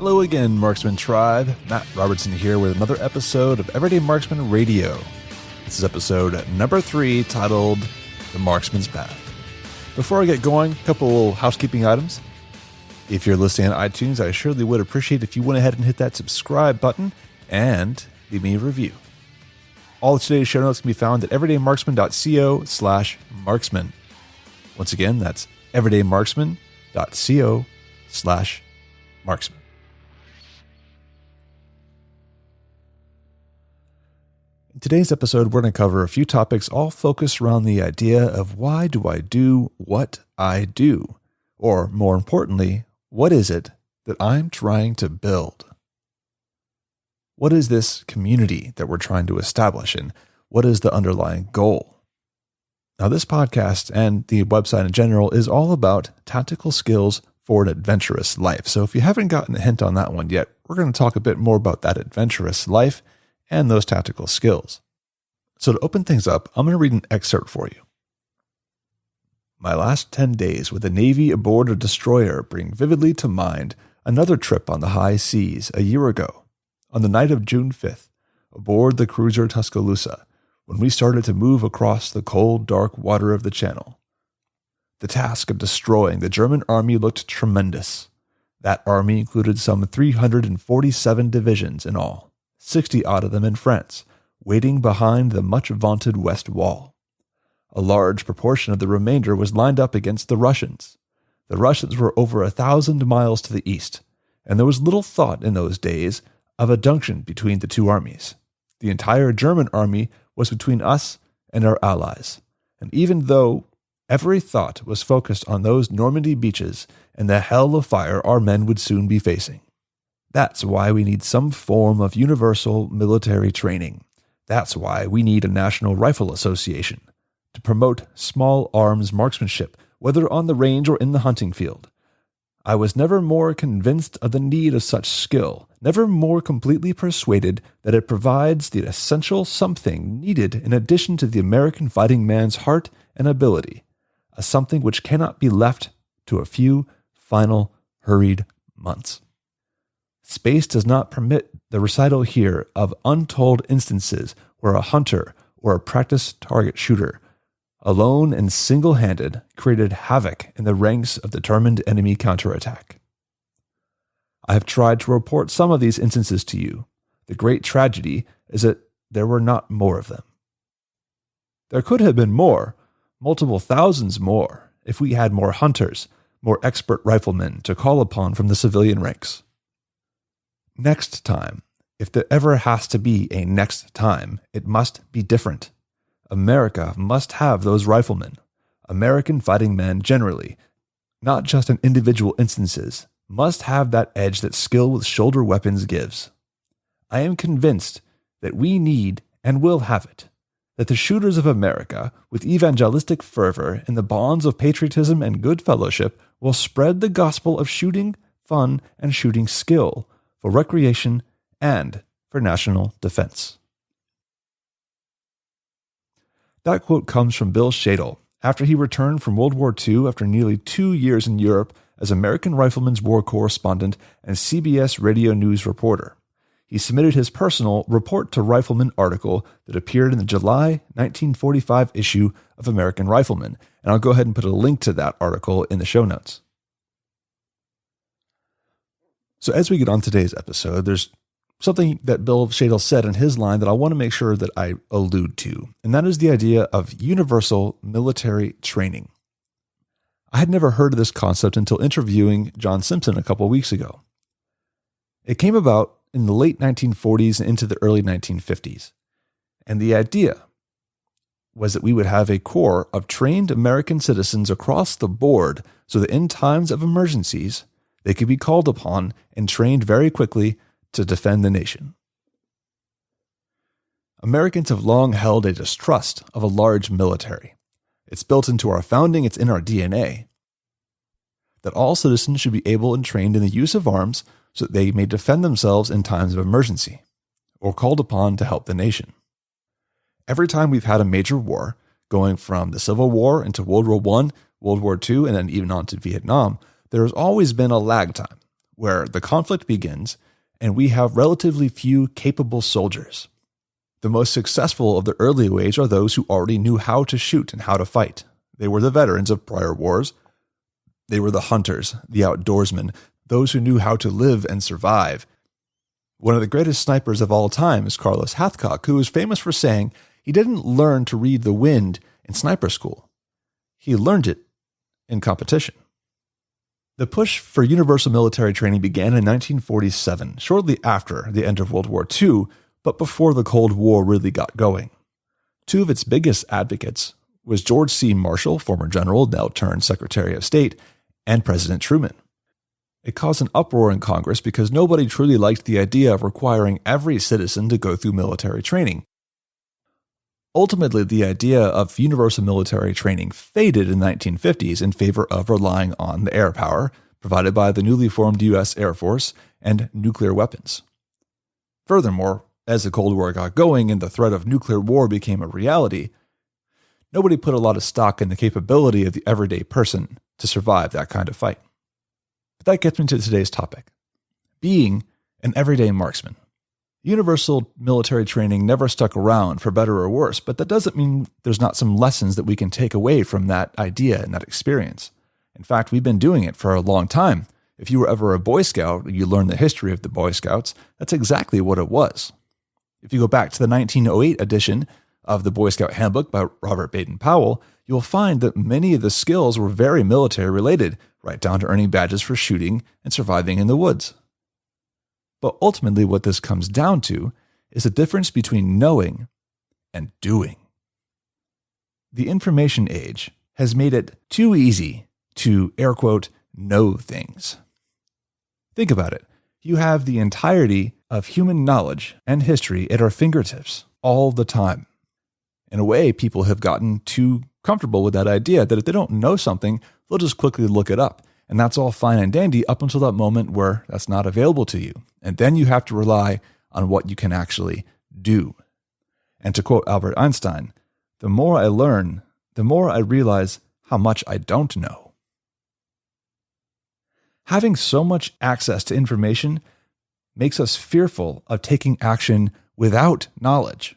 Hello again, Marksman Tribe. Matt Robertson here with another episode of Everyday Marksman Radio. This is episode number 3, titled The Marksman's Path. Before I get going, a couple housekeeping items. If you're listening on iTunes, I surely would appreciate if you went ahead and hit that subscribe button and leave me a review. All of today's show notes can be found at everydaymarksman.co/marksman. Once again, that's everydaymarksman.co/marksman. In today's episode, we're going to cover a few topics all focused around the idea of why do I do what I do? Or more importantly, what is it that I'm trying to build? What is this community that we're trying to establish, and what is the underlying goal? Now, this podcast and the website in general is all about tactical skills for an adventurous life. So if you haven't gotten a hint on that one yet, we're going to talk a bit more about that adventurous life and those tactical skills. So to open things up, I'm going to read an excerpt for you. My last 10 days with the Navy aboard a destroyer bring vividly to mind another trip on the high seas a year ago, on the night of June 5th, aboard the cruiser Tuscaloosa, when we started to move across the cold, dark water of the Channel. The task of destroying the German army looked tremendous. That army included some 347 divisions in all, 60 odd of them in France, waiting behind the much-vaunted West Wall. A large proportion of the remainder was lined up against the Russians. The Russians were over 1,000 miles to the east, and there was little thought in those days of a junction between the two armies. The entire German army was between us and our allies, and even though every thought was focused on those Normandy beaches and the hell of fire our men would soon be facing. That's why we need some form of universal military training. That's why we need a National Rifle Association to promote small arms marksmanship, whether on the range or in the hunting field. I was never more convinced of the need of such skill, never more completely persuaded that it provides the essential something needed in addition to the American fighting man's heart and ability, a something which cannot be left to a few final, hurried months. Space does not permit the recital here of untold instances where a hunter or a practiced target shooter, alone and single-handed, created havoc in the ranks of determined enemy counterattack. I have tried to report some of these instances to you. The great tragedy is that there were not more of them. There could have been more, multiple thousands more, if we had more hunters, more expert riflemen to call upon from the civilian ranks. Next time, if there ever has to be a next time, it must be different. America must have those riflemen, American fighting men generally, not just in individual instances, must have that edge that skill with shoulder weapons gives. I am convinced that we need and will have it, that the shooters of America, with evangelistic fervor and the bonds of patriotism and good fellowship, will spread the gospel of shooting fun and shooting skill for recreation and for national defense. That quote comes from Bill Shadle after he returned from World War II after nearly 2 years in Europe as American Riflemen's War correspondent and CBS radio news reporter. He submitted his personal Report to Rifleman article that appeared in the July 1945 issue of American Rifleman, and I'll go ahead and put a link to that article in the show notes. So as we get on today's episode, there's something that Bill Shadle said in his line that I want to make sure that I allude to, and that is the idea of universal military training. I had never heard of this concept until interviewing John Simpson a couple weeks ago. It came about in the late 1940s and into the early 1950s, and the idea was that we would have a corps of trained American citizens across the board so that in times of emergencies, they could be called upon and trained very quickly to defend the nation. Americans have long held a distrust of a large military. It's built into our founding, it's in our DNA, that all citizens should be able and trained in the use of arms so that they may defend themselves in times of emergency, or called upon to help the nation. Every time we've had a major war, going from the Civil War into World War I, World War II, and then even on to Vietnam, there has always been a lag time. where the conflict begins and we have relatively few capable soldiers. The most successful of the early waves are those who already knew how to shoot and how to fight. They were the veterans of prior wars. They were the hunters, the outdoorsmen, those who knew how to live and survive. One of the greatest snipers of all time is Carlos Hathcock, who is famous for saying he didn't learn to read the wind in sniper school. He learned it in competition. The push for universal military training began in 1947, shortly after the end of World War II, but before the Cold War really got going. Two of its biggest advocates was George C. Marshall, former general, now turned Secretary of State, and President Truman. It caused an uproar in Congress because nobody truly liked the idea of requiring every citizen to go through military training. Ultimately, the idea of universal military training faded in the 1950s in favor of relying on the air power provided by the newly formed U.S. Air Force and nuclear weapons. Furthermore, as the Cold War got going and the threat of nuclear war became a reality, nobody put a lot of stock in the capability of the everyday person to survive that kind of fight. But that gets me to today's topic: being an everyday marksman. Universal military training never stuck around, for better or worse, but that doesn't mean there's not some lessons that we can take away from that idea and that experience. In fact, we've been doing it for a long time. If you were ever a Boy Scout, you learned the history of the Boy Scouts, that's exactly what it was. If you go back to the 1908 edition of the Boy Scout Handbook by Robert Baden-Powell, you'll find that many of the skills were very military related, right down to earning badges for shooting and surviving in the woods. But ultimately what this comes down to is the difference between knowing and doing. The information age has made it too easy to, air quote, know things. Think about it. You have the entirety of human knowledge and history at our fingertips all the time. In a way, people have gotten too comfortable with that idea that if they don't know something, they'll just quickly look it up. And that's all fine and dandy up until that moment where that's not available to you. And then you have to rely on what you can actually do. And to quote Albert Einstein, the more I learn, the more I realize how much I don't know. Having so much access to information makes us fearful of taking action without knowledge.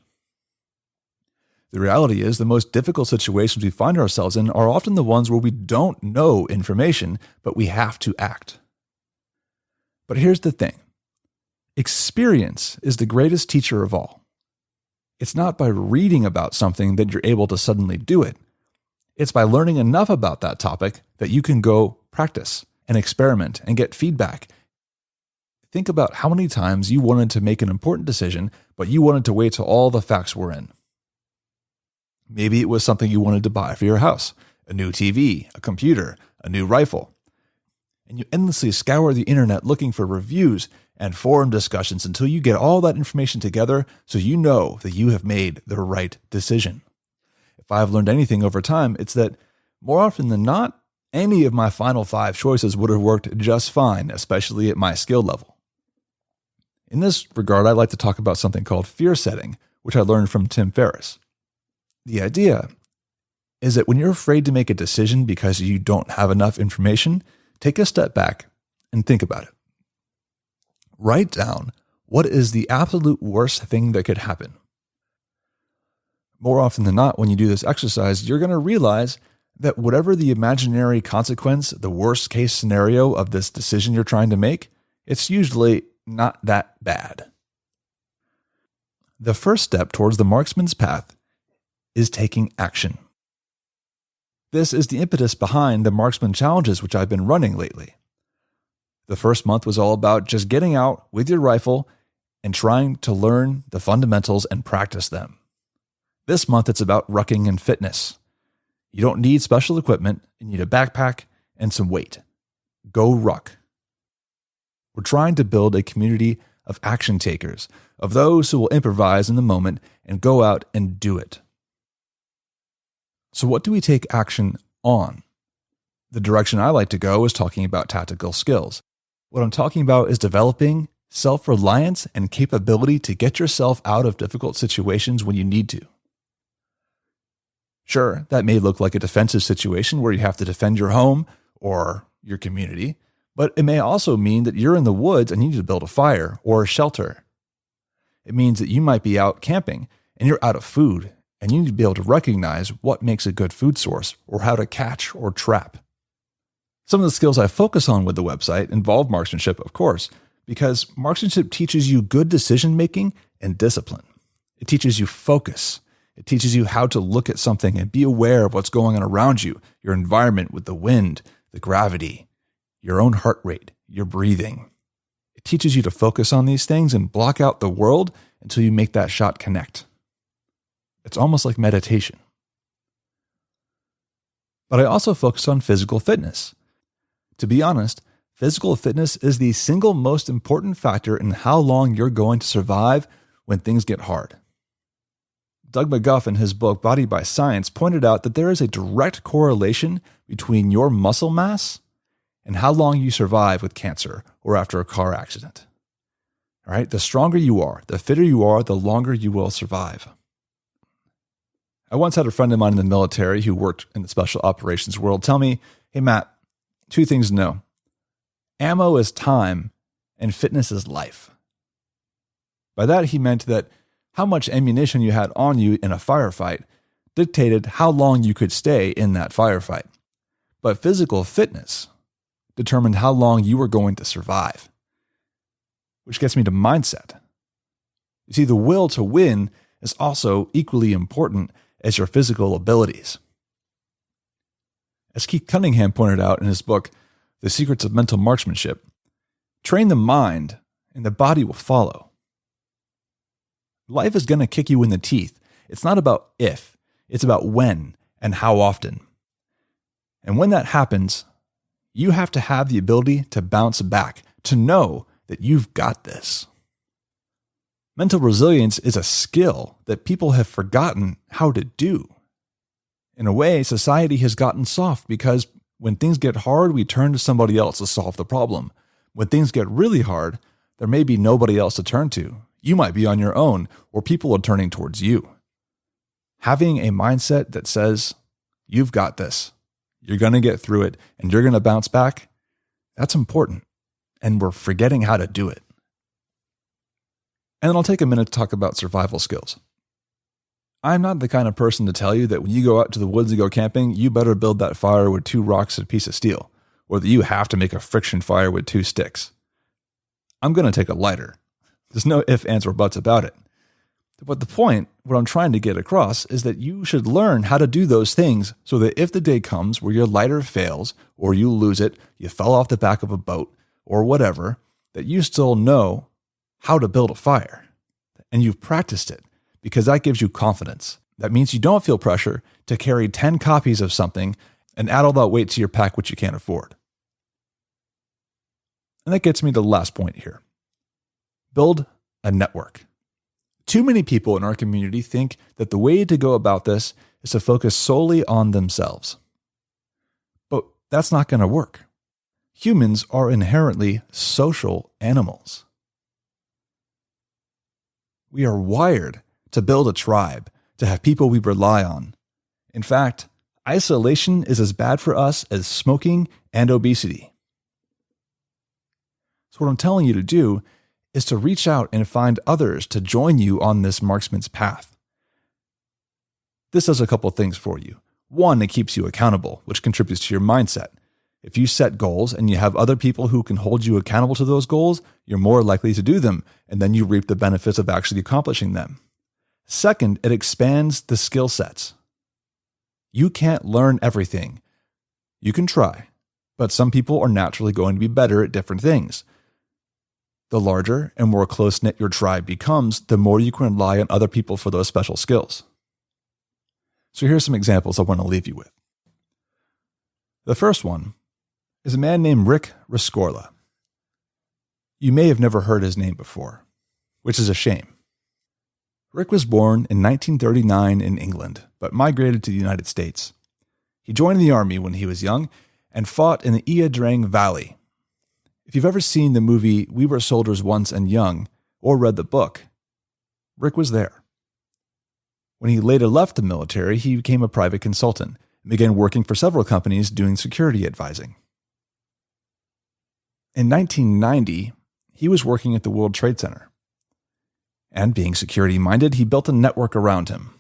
The reality is the most difficult situations we find ourselves in are often the ones where we don't know information, but we have to act. But here's the thing. Experience is the greatest teacher of all. It's not by reading about something that you're able to suddenly do it. It's by learning enough about that topic that you can go practice and experiment and get feedback. Think about how many times you wanted to make an important decision, but you wanted to wait till all the facts were in. Maybe it was something you wanted to buy for your house, a new TV, a computer, a new rifle. And you endlessly scour the internet looking for reviews and forum discussions until you get all that information together so you know that you have made the right decision. If I've learned anything over time, it's that more often than not, any of my final 5 choices would have worked just fine, especially at my skill level. In this regard, I'd like to talk about something called fear setting, which I learned from Tim Ferriss. The idea is that when you're afraid to make a decision because you don't have enough information, take a step back and think about it. Write down what is the absolute worst thing that could happen. More often than not, when you do this exercise, you're going to realize that whatever the imaginary consequence, the worst case scenario of this decision you're trying to make, it's usually not that bad. The first step towards the marksman's path is taking action. This is the impetus behind the Marksman challenges which I've been running lately. The first month was all about just getting out with your rifle and trying to learn the fundamentals and practice them. This month it's about rucking and fitness. You don't need special equipment, you need a backpack and some weight. Go ruck. We're trying to build a community of action takers, of those who will improvise in the moment and go out and do it. So what do we take action on? The direction I like to go is talking about tactical skills. What I'm talking about is developing self-reliance and capability to get yourself out of difficult situations when you need to. Sure, that may look like a defensive situation where you have to defend your home or your community, But it may also mean that you're in the woods and you need to build a fire or a shelter. It means that you might be out camping and you're out of food, and you need to be able to recognize what makes a good food source or how to catch or trap. Some of the skills I focus on with the website involve marksmanship, of course, because marksmanship teaches you good decision-making and discipline. It teaches you focus. It teaches you how to look at something and be aware of what's going on around you, your environment with the wind, the gravity, your own heart rate, your breathing. It teaches you to focus on these things and block out the world until you make that shot connect. It's almost like meditation. But I also focus on physical fitness. To be honest, physical fitness is the single most important factor in how long you're going to survive when things get hard. Doug McGuff, in his book Body by Science, pointed out that there is a direct correlation between your muscle mass and how long you survive with cancer or after a car accident. All right? The stronger you are, the fitter you are, the longer you will survive. I once had a friend of mine in the military who worked in the special operations world tell me, "Hey, Matt, 2 things to know. Ammo is time and fitness is life." By that, he meant that how much ammunition you had on you in a firefight dictated how long you could stay in that firefight. But physical fitness determined how long you were going to survive. Which gets me to mindset. You see, the will to win is also equally important as your physical abilities. As Keith Cunningham pointed out in his book, The Secrets of Mental Marksmanship, train the mind and the body will follow. Life is going to kick you in the teeth. It's not about if, it's about when and how often. And when that happens, you have to have the ability to bounce back, to know that you've got this. Mental resilience is a skill that people have forgotten how to do. In a way, society has gotten soft because when things get hard, we turn to somebody else to solve the problem. When things get really hard, there may be nobody else to turn to. You might be on your own, or people are turning towards you. Having a mindset that says, you've got this, you're going to get through it, and you're going to bounce back, that's important. And we're forgetting how to do it. And then I'll take a minute to talk about survival skills. I'm not the kind of person to tell you that when you go out to the woods and go camping, you better build that fire with 2 rocks and a piece of steel, or that you have to make a friction fire with 2 sticks. I'm going to take a lighter. There's no ifs, ands, or buts about it. But the point, what I'm trying to get across, is that you should learn how to do those things so that if the day comes where your lighter fails, or you lose it, you fell off the back of a boat, or whatever, that you still know how to build a fire. And you've practiced it, because that gives you confidence. That means you don't feel pressure to carry 10 copies of something and add all that weight to your pack, which you can't afford. And that gets me to the last point here. Build a network. Too many people in our community think that the way to go about this is to focus solely on themselves. But that's not going to work. Humans are inherently social animals. We are wired to build a tribe, to have people we rely on. In fact, isolation is as bad for us as smoking and obesity. So what I'm telling you to do is to reach out and find others to join you on this marksman's path. This does a couple things for you. One, it keeps you accountable, which contributes to your mindset. If you set goals and you have other people who can hold you accountable to those goals, you're more likely to do them, and then you reap the benefits of actually accomplishing them. Second, it expands the skill sets. You can't learn everything. You can try, but some people are naturally going to be better at different things. The larger and more close-knit your tribe becomes, the more you can rely on other people for those special skills. So here's some examples I want to leave you with. The first one is a man named Rick Rescorla. You may have never heard his name before, which is a shame. Rick was born in 1939 in England, but migrated to the United States. He joined the army when he was young and fought in the Ia Drang Valley. If you've ever seen the movie We Were Soldiers Once and Young, or read the book, Rick was there. When he later left the military, he became a private consultant and began working for several companies doing security advising. In 1990, he was working at the World Trade Center. And being security-minded, he built a network around him.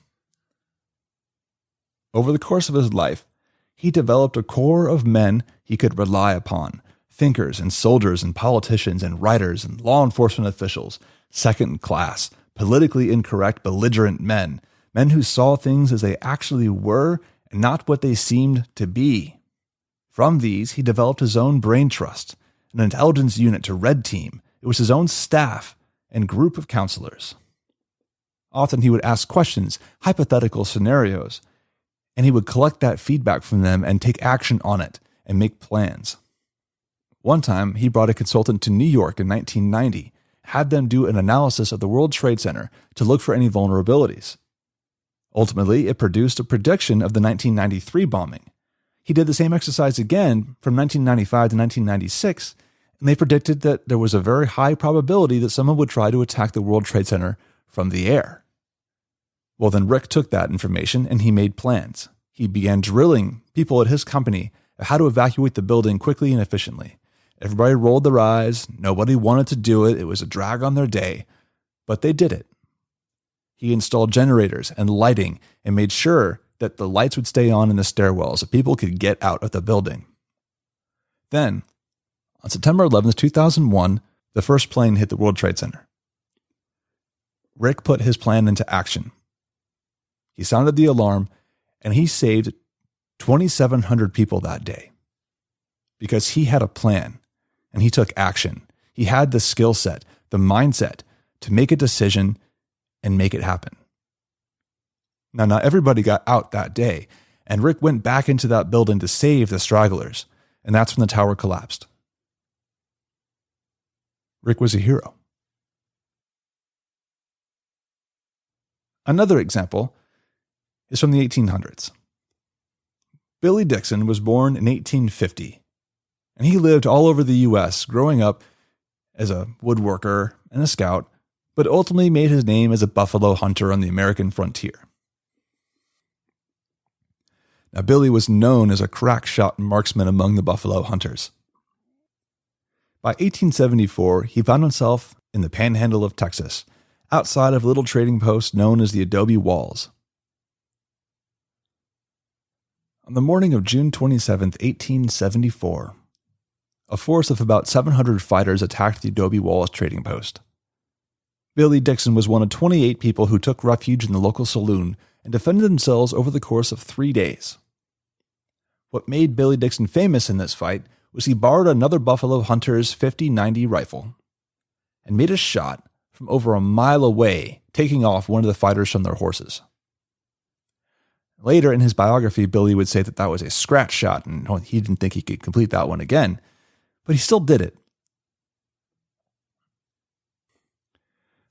Over the course of his life, he developed a core of men he could rely upon, thinkers and soldiers and politicians and writers and law enforcement officials, second-class, politically incorrect, belligerent men who saw things as they actually were and not what they seemed to be. From these, he developed his own brain trust, an intelligence unit to Red Team. It was his own staff and group of counselors. Often he would ask questions, hypothetical scenarios, and he would collect that feedback from them and take action on it and make plans. One time, he brought a consultant to New York in 1990, had them do an analysis of the World Trade Center to look for any vulnerabilities. Ultimately, it produced a prediction of the 1993 bombing. He did the same exercise again from 1995 to 1996, and they predicted that there was a very high probability that someone would try to attack the World Trade Center from the air. Well, then Rick took that information and he made plans. He began drilling people at his company of how to evacuate the building quickly and efficiently. Everybody rolled their eyes. Nobody wanted to do it. It was a drag on their day, but they did it. He installed generators and lighting and made sure that the lights would stay on in the stairwell so people could get out of the building. Then, on September 11th, 2001, the first plane hit the World Trade Center. Rick put his plan into action. He sounded the alarm, and he saved 2,700 people that day. Because he had a plan, and he took action. He had the skill set, the mindset to make a decision and make it happen. Now, not everybody got out that day, and Rick went back into that building to save the stragglers, and that's when the tower collapsed. Rick was a hero. Another example is from the 1800s. Billy Dixon was born in 1850, and he lived all over the U.S., growing up as a woodworker and a scout, but ultimately made his name as a buffalo hunter on the American frontier. Now, Billy was known as a crack shot marksman among the buffalo hunters. By 1874, he found himself in the panhandle of Texas, outside of a little trading post known as the Adobe Walls. On the morning of June 27, 1874, a force of about 700 fighters attacked the Adobe Walls trading post. Billy Dixon was one of 28 people who took refuge in the local saloon and defended themselves over the course of 3 days. What made Billy Dixon famous in this fight was he borrowed another buffalo hunter's 50-90 rifle and made a shot from over a mile away, taking off one of the fighters from their horses. Later in his biography, Billy would say that that was a scratch shot and he didn't think he could complete that one again, but he still did it.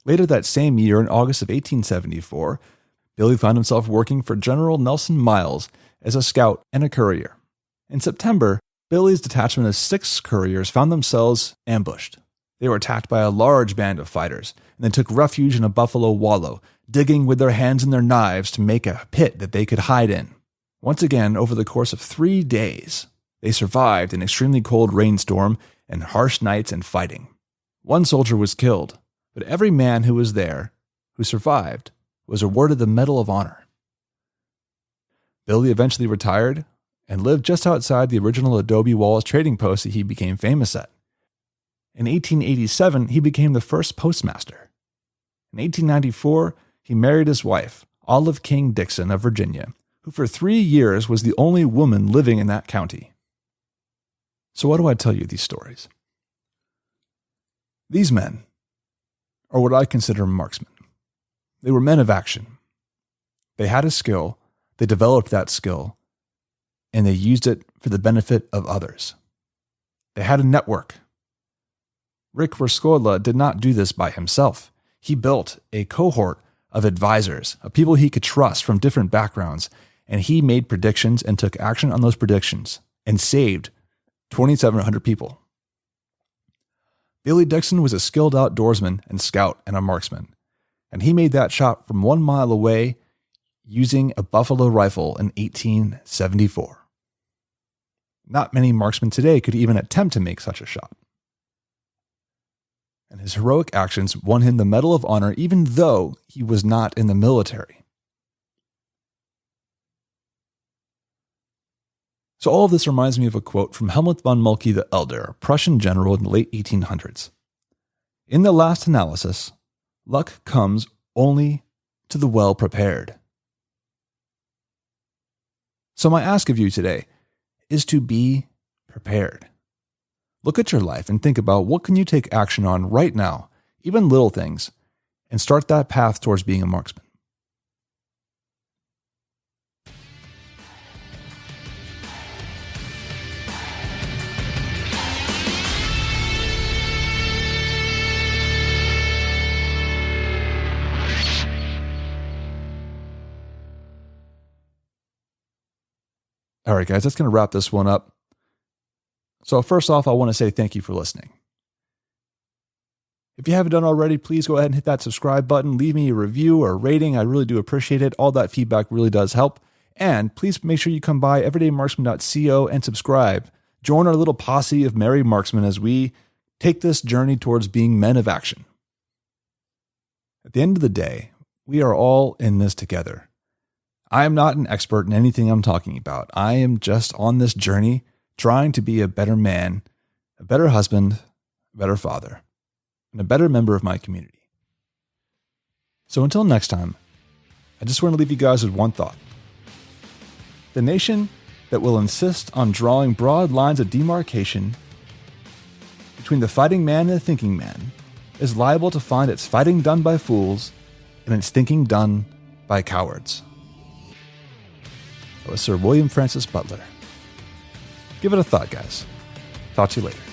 Later that same year, in August of 1874, Billy found himself working for General Nelson Miles as a scout and a courier. In September, Billy's detachment of 6 couriers found themselves ambushed. They were attacked by a large band of fighters and then took refuge in a buffalo wallow, digging with their hands and their knives to make a pit that they could hide in. Once again, over the course of 3 days, they survived an extremely cold rainstorm and harsh nights and fighting. One soldier was killed, but every man who was there, who survived, was awarded the Medal of Honor. Billy eventually retired and lived just outside the original Adobe Walls trading post that he became famous at. In 1887, he became the first postmaster. In 1894, he married his wife, Olive King Dixon of Virginia, who for 3 years was the only woman living in that county. So why do I tell you these stories? These men are what I consider marksmen. They were men of action. They had a skill, they developed that skill, and they used it for the benefit of others. They had a network. Rick Rescorla did not do this by himself. He built a cohort of advisors, of people he could trust from different backgrounds, and he made predictions and took action on those predictions and saved 2,700 people. Billy Dixon was a skilled outdoorsman and scout and a marksman, and he made that shot from 1 mile away using a buffalo rifle in 1874. Not many marksmen today could even attempt to make such a shot. and his heroic actions won him the Medal of Honor even though he was not in the military. So all of this reminds me of a quote from Helmut von Moltke the Elder, a Prussian general in the late 1800s. In the last analysis, luck comes only to the well-prepared. So my ask of you today is to be prepared. Look at your life and think about what can you take action on right now, even little things, and start that path towards being a marksman. All right, guys, that's going to wrap this one up. So first off, I want to say thank you for listening. If you haven't done already, please go ahead and hit that subscribe button. Leave me a review or a rating. I really do appreciate it. All that feedback really does help. And please make sure you come by everydaymarksman.co and subscribe. Join our little posse of merry marksmen as we take this journey towards being men of action. At the end of the day, we are all in this together. I am not an expert in anything I'm talking about. I am just on this journey trying to be a better man, a better husband, a better father, and a better member of my community. So until next time, I just want to leave you guys with one thought. The nation that will insist on drawing broad lines of demarcation between the fighting man and the thinking man is liable to find its fighting done by fools and its thinking done by cowards. That was Sir William Francis Butler. Give it a thought, guys. Talk to you later.